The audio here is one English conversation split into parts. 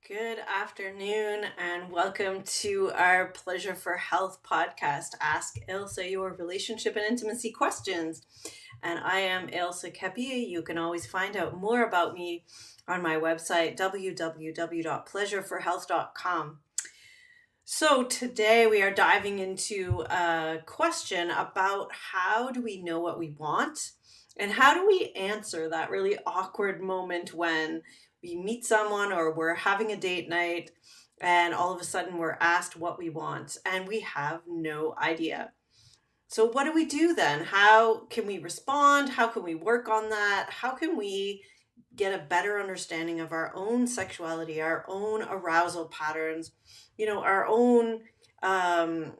Good afternoon, and welcome to our Pleasure for Health podcast. Ask Ailsa your relationship and intimacy questions. And I am Ailsa Kepi. You can always find out more about me on my website, www.pleasureforhealth.com. So, today we are diving into a question about how do we know what we want and how do we answer that really awkward moment when we meet someone or we're having a date night and all of a sudden we're asked what we want and we have no idea. So, what do we do then? How can we respond? How can we work on that? How can we get a better understanding of our own sexuality, our own arousal patterns, our own um,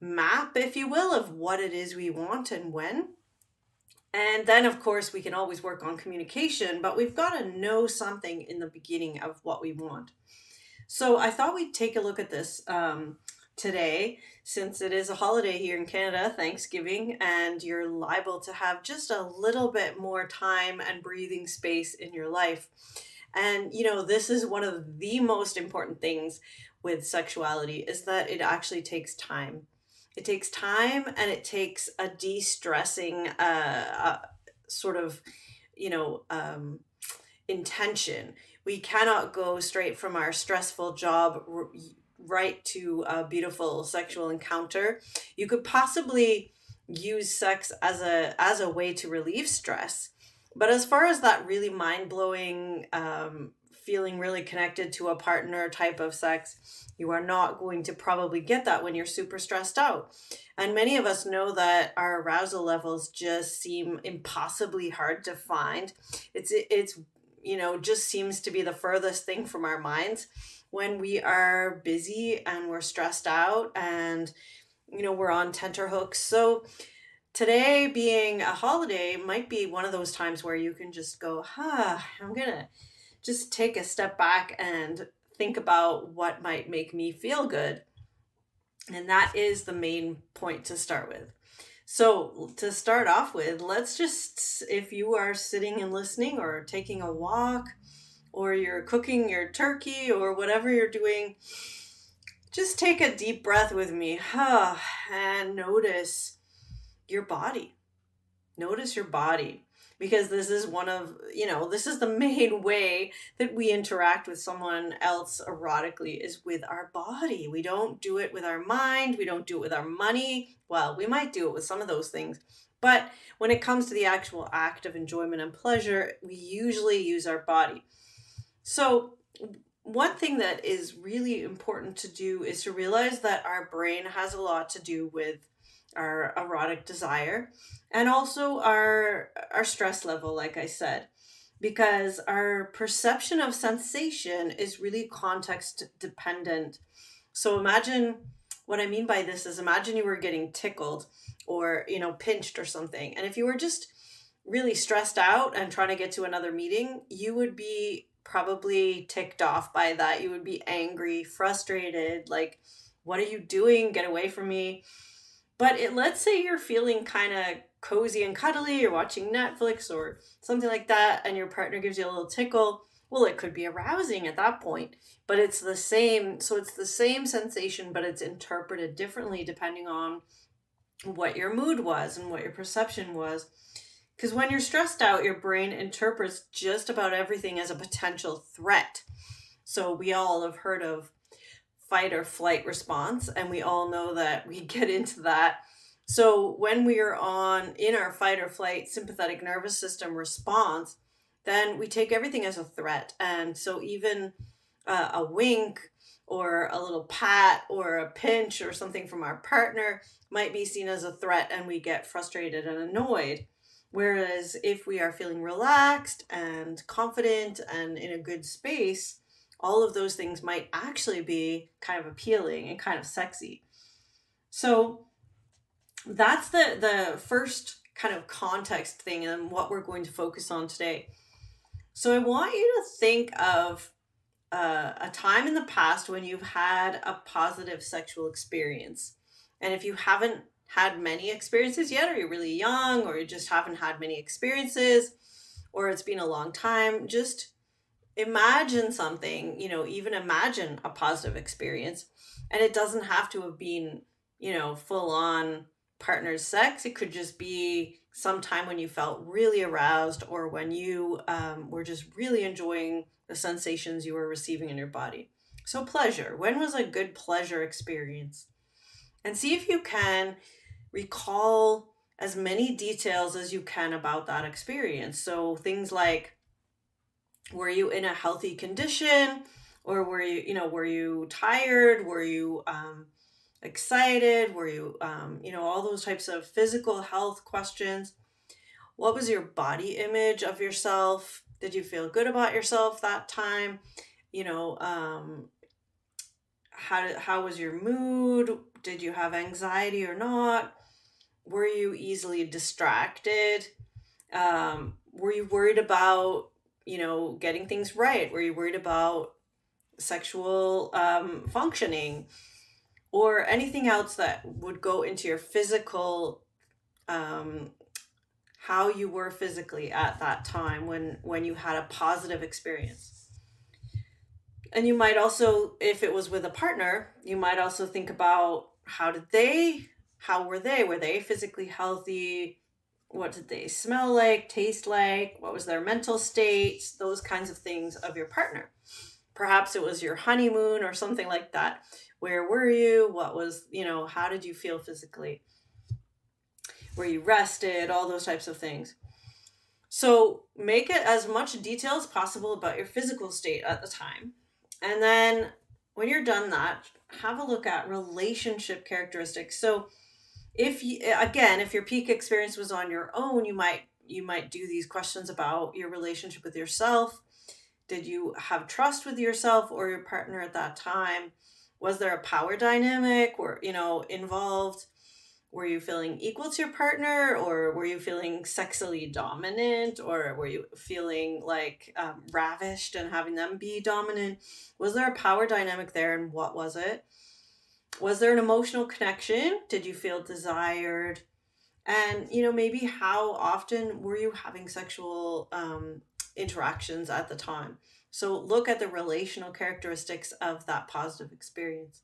map, if you will, of what it is we want and when? And then, of course, we can always work on communication, but we've got to know something in the beginning of what we want. So I thought we'd take a look at this today, since it is a holiday here in Canada, Thanksgiving, and you're liable to have just a little bit more time and breathing space in your life. And, this is one of the most important things with sexuality is that it actually takes time. It takes time and it takes a de-stressing sort of, you know, um, intention. We cannot go straight from our stressful job right to a beautiful sexual encounter. You could possibly use sex as a way to relieve stress. But as far as that really mind-blowing feeling really connected to a partner type of sex, you are not going to probably get that when you're super stressed out. And many of us know that our arousal levels just seem impossibly hard to find. It's just seems to be the furthest thing from our minds when we are busy and we're stressed out and we're on tenterhooks. So today being a holiday might be one of those times where you can just go, I'm gonna just take a step back and think about what might make me feel good. And that is the main point to start with. So, to start off with, let's just, if you are sitting and listening or taking a walk or you're cooking your turkey or whatever you're doing, just take a deep breath with me and notice your body. Notice your body. Because this is this is the main way that we interact with someone else erotically is with our body. We don't do it with our mind. We don't do it with our money. Well, we might do it with some of those things. But when it comes to the actual act of enjoyment and pleasure, we usually use our body. So one thing that is really important to do is to realize that our brain has a lot to do with our erotic desire and also our stress level, like I said, because our perception of sensation is really context dependent. So imagine what I mean by this is imagine you were getting tickled or pinched or something, and if you were just really stressed out and trying to get to another meeting, you would be probably ticked off by that. You would be angry, frustrated, like, what are you doing? Get away from me. But let's say you're feeling kind of cozy and cuddly, you're watching Netflix or something like that, and your partner gives you a little tickle. Well, it could be arousing at that point, but it's the same. So it's the same sensation, but it's interpreted differently depending on what your mood was and what your perception was. Because when you're stressed out, your brain interprets just about everything as a potential threat. So we all have heard of fight or flight response, and we all know that we get into that. So when we are in our fight or flight sympathetic nervous system response, then we take everything as a threat. And so even a wink or a little pat or a pinch or something from our partner might be seen as a threat, and we get frustrated and annoyed. Whereas if we are feeling relaxed and confident and in a good space, all of those things might actually be kind of appealing and kind of sexy. So that's the first kind of context thing and what we're going to focus on today. So I want you to think of a time in the past when you've had a positive sexual experience. And if you haven't had many experiences yet, or you're really young, or you just haven't had many experiences, or it's been a long time, just imagine something, even imagine a positive experience. And it doesn't have to have been, full on partner sex. It could just be some time when you felt really aroused, or when you were just really enjoying the sensations you were receiving in your body. So, pleasure. When was a good pleasure experience? And see if you can recall as many details as you can about that experience. So, things like, were you in a healthy condition, or were you tired, were you excited, were you all those types of physical health questions. What was your body image of yourself? Did you feel good about yourself that time? you know um how was your mood? Did you have anxiety or not? Were you easily distracted? Were you worried about getting things right? Were you worried about sexual functioning, or anything else that would go into your physical, um, how you were physically at that time when you had a positive experience? And you might also, if it was with a partner, you might also think about, how were they physically healthy? What did they smell like, taste like? What was their mental state? Those kinds of things of your partner. Perhaps it was your honeymoon or something like that. Where were you? What was, how did you feel physically? Were you rested? All those types of things. So make it as much detail as possible about your physical state at the time. And then when you're done that, have a look at relationship characteristics. So if your peak experience was on your own, you might do these questions about your relationship with yourself. Did you have trust with yourself or your partner at that time? Was there a power dynamic or involved? Were you feeling equal to your partner, or were you feeling sexually dominant, or were you feeling like ravished and having them be dominant? Was there a power dynamic there, and what was it? Was there an emotional connection? Did you feel desired? And maybe how often were you having sexual interactions at the time? So look at the relational characteristics of that positive experience.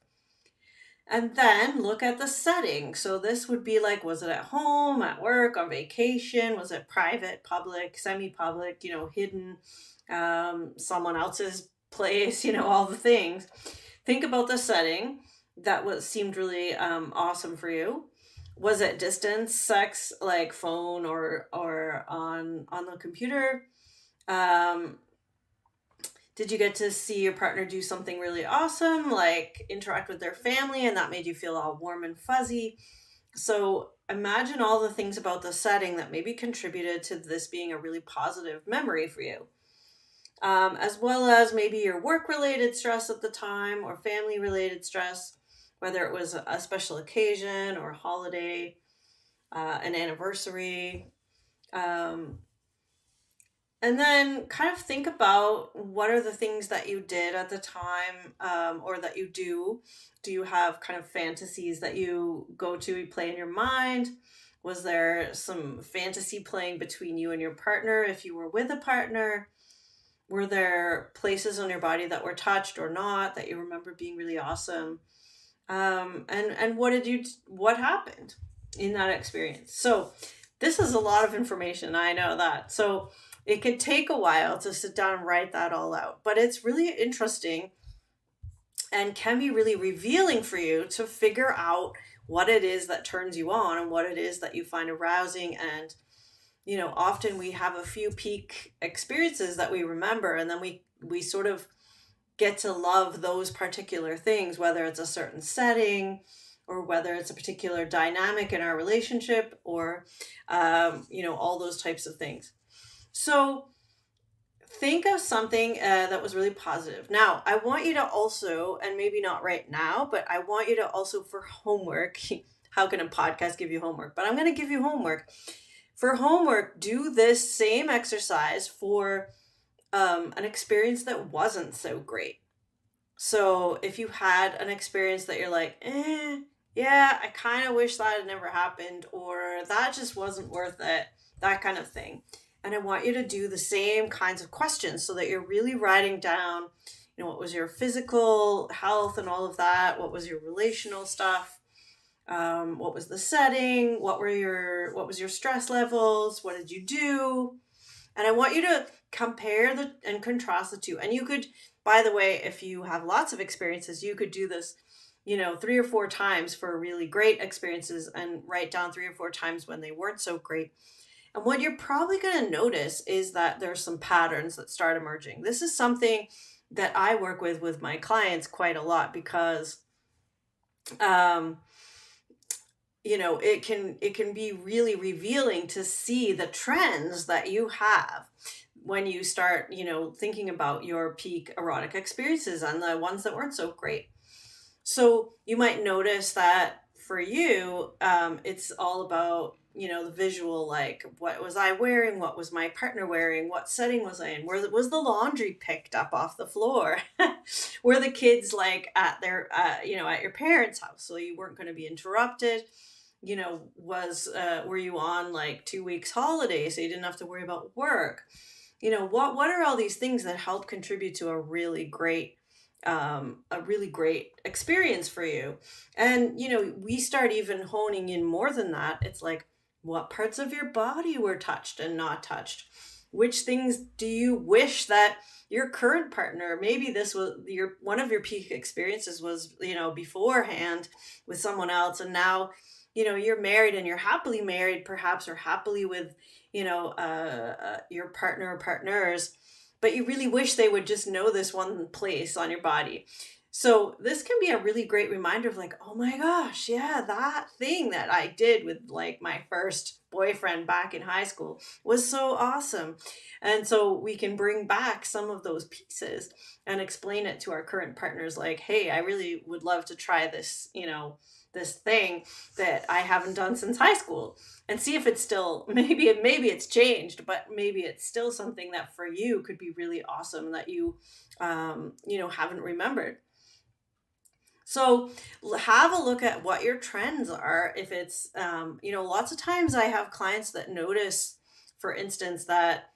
And then look at the setting. So this would be like, was it at home, at work, on vacation? Was it private, public, semi-public, hidden, someone else's place, all the things. Think about the setting that was seemed really awesome for you. Was it distance sex, like phone or on the computer? Um, did you get to see your partner do something really awesome, like interact with their family, and that made you feel all warm and fuzzy? So imagine all the things about the setting that maybe contributed to this being a really positive memory for you. As well as maybe your work related stress at the time, or family related stress, whether it was a special occasion or a holiday, an anniversary. Um, and then kind of think about, what are the things that you did at the time, or that you do. Do you have kind of fantasies that you go to, you play in your mind? Was there some fantasy playing between you and your partner if you were with a partner? Were there places on your body that were touched or not that you remember being really awesome? And what happened in that experience? So this is a lot of information. I know that. So it could take a while to sit down and write that all out, but it's really interesting and can be really revealing for you to figure out what it is that turns you on and what it is that you find arousing. And often we have a few peak experiences that we remember, and then we sort of get to love those particular things, whether it's a certain setting, or whether it's a particular dynamic in our relationship, or all those types of things. So think of something that was really positive. Now, I want you to also, and maybe not right now, but I want you to also, for homework, how can a podcast give you homework? But I'm going to give you homework. For homework, do this same exercise for an experience that wasn't so great. So if you had an experience that you're like, yeah, I kind of wish that had never happened, or that just wasn't worth it, that kind of thing. And I want you to do the same kinds of questions so that you're really writing down, what was your physical health and all of that? What was your relational stuff? What was the setting? What was your stress levels? What did you do? And I want you to compare and contrast the two. And you could, by the way, if you have lots of experiences, you could do this, 3 or 4 times for really great experiences and write down 3 or 4 times when they weren't so great. And what you're probably going to notice is that there's some patterns that start emerging. This is something that I work with my clients quite a lot because um, it can be really revealing to see the trends that you have when you start, thinking about your peak erotic experiences and the ones that weren't so great. So you might notice that for you, it's all about, the visual, like what was I wearing? What was my partner wearing? What setting was I in? Where was the laundry picked up off the floor? Were the kids like at their, at your parents' house? So you weren't going to be interrupted. Were you on like 2 weeks holiday so you didn't have to worry about work? What are all these things that help contribute to a really great experience for you? And we start even honing in more than that. It's like, what parts of your body were touched and not touched? Which things do you wish that your current partner, maybe this was one of your peak experiences was, beforehand with someone else, and now you're married and you're happily married perhaps, or happily with your partner or partners, but you really wish they would just know this one place on your body. So this can be a really great reminder of like, oh my gosh, yeah, that thing that I did with like my first boyfriend back in high school was so awesome. And so we can bring back some of those pieces and explain it to our current partners like, hey, I really would love to try this, this thing that I haven't done since high school, and see if it's still, maybe it's changed, but maybe it's still something that for you could be really awesome that you haven't remembered. So have a look at what your trends are. If it's, lots of times I have clients that notice, for instance, that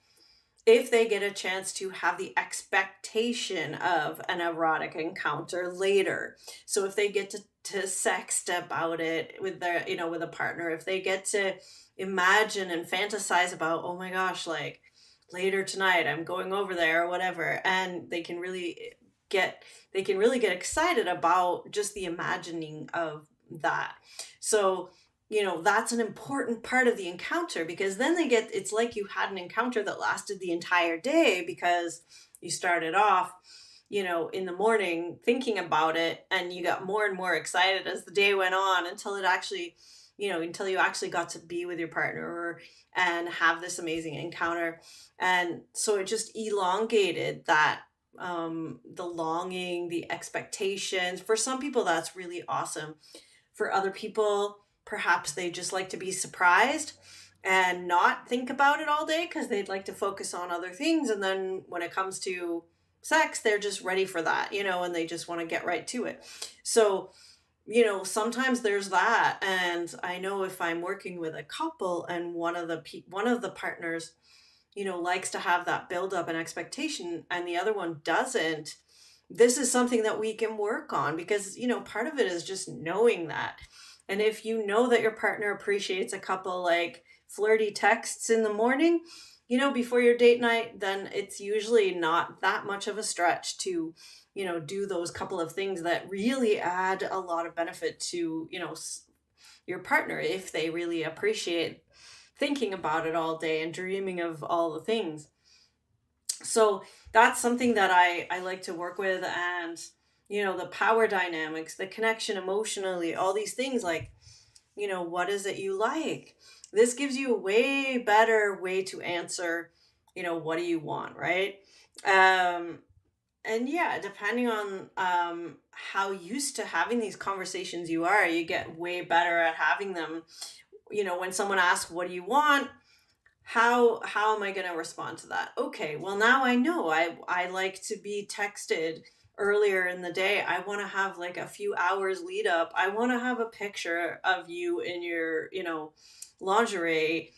if they get a chance to have the expectation of an erotic encounter later, so if they get to sext about it with their, with a partner, if they get to imagine and fantasize about, oh my gosh, like later tonight I'm going over there or whatever, and get they can really get excited about just the imagining of that. So that's an important part of the encounter, because then it's like you had an encounter that lasted the entire day, because you started off in the morning thinking about it, and you got more and more excited as the day went on, until it actually until you actually got to be with your partner and have this amazing encounter. And so it just elongated that, the longing, the expectations. For some people that's really awesome. For other people, perhaps they just like to be surprised and not think about it all day, because they'd like to focus on other things. And then when it comes to sex, they're just ready for that, and they just want to get right to it. So, sometimes there's that. And I know if I'm working with a couple and one of the partners, likes to have that build up and expectation, and the other one doesn't, this is something that we can work on, because, part of it is just knowing that. And if you know that your partner appreciates a couple like flirty texts in the morning, before your date night, then it's usually not that much of a stretch to, do those couple of things that really add a lot of benefit to, your partner, if they really appreciate thinking about it all day and dreaming of all the things. So that's something that I like to work with. And, the power dynamics, the connection emotionally, all these things, like, what is it you like? This gives you a way better way to answer, what do you want, right? Um, and yeah, depending on how used to having these conversations you are, you get way better at having them. When someone asks, what do you want? How am I going to respond to that? Okay, well, now I know I like to be texted earlier in the day. I want to have like a few hours lead up. I want to have a picture of you in your, lingerie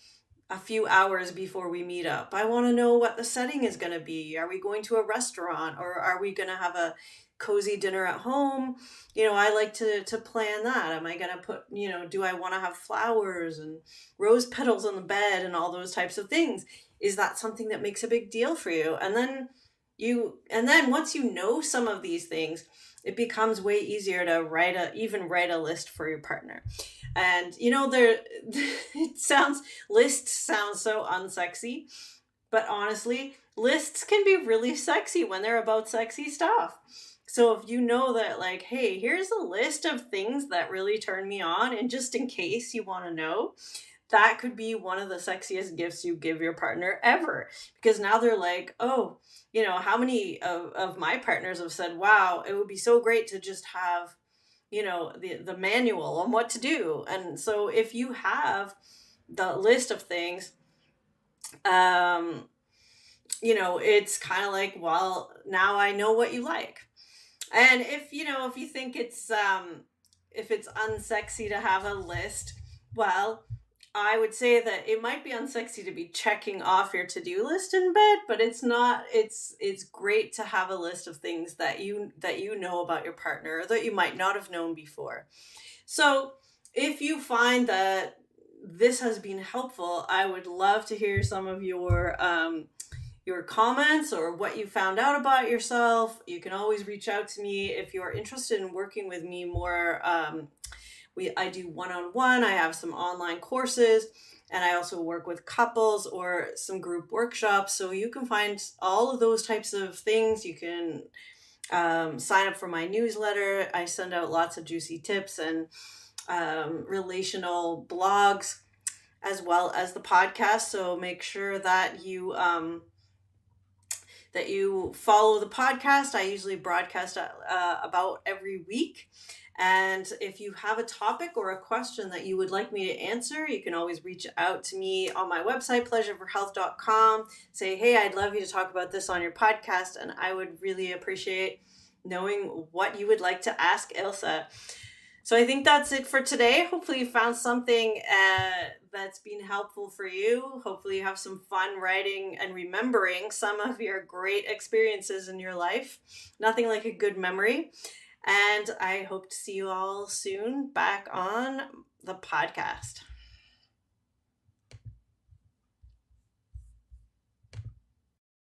a few hours before we meet up. I want to know what the setting is going to be. Are we going to a restaurant, or are we going to have a cozy dinner at home? I like to plan that. Am I going to put, do I want to have flowers and rose petals on the bed and all those types of things? Is that something that makes a big deal for you? And then once you know some of these things, it becomes way easier to write a list for your partner. And there lists sound so unsexy, but honestly, lists can be really sexy when they're about sexy stuff. So if you know that, like, hey, here's a list of things that really turn me on, and just in case you want to know, that could be one of the sexiest gifts you give your partner ever. Because now they're like, oh, how many of my partners have said, wow, it would be so great to just have, the manual on what to do. And so if you have the list of things, um, it's kind of like, well, now I know what you like. And if you think if it's unsexy to have a list, well, I would say that it might be unsexy to be checking off your to-do list in bed, but it's not. It's great to have a list of things that you know about your partner, or that you might not have known before. So, if you find that this has been helpful, I would love to hear some of your comments or what you found out about yourself. You can always reach out to me if you're interested in working with me more. I do one-on-one. I have some online courses, and I also work with couples or some group workshops. So you can find all of those types of things. You can sign up for my newsletter. I send out lots of juicy tips and relational blogs, as well as the podcast. So make sure that you follow the podcast. I usually broadcast about every week. And if you have a topic or a question that you would like me to answer, you can always reach out to me on my website, pleasureforhealth.com. Say, hey, I'd love you to talk about this on your podcast. And I would really appreciate knowing what you would like to ask Ailsa. So I think that's it for today. Hopefully you found something that's been helpful for you. Hopefully you have some fun writing and remembering some of your great experiences in your life. Nothing like a good memory. And I hope to see you all soon back on the podcast.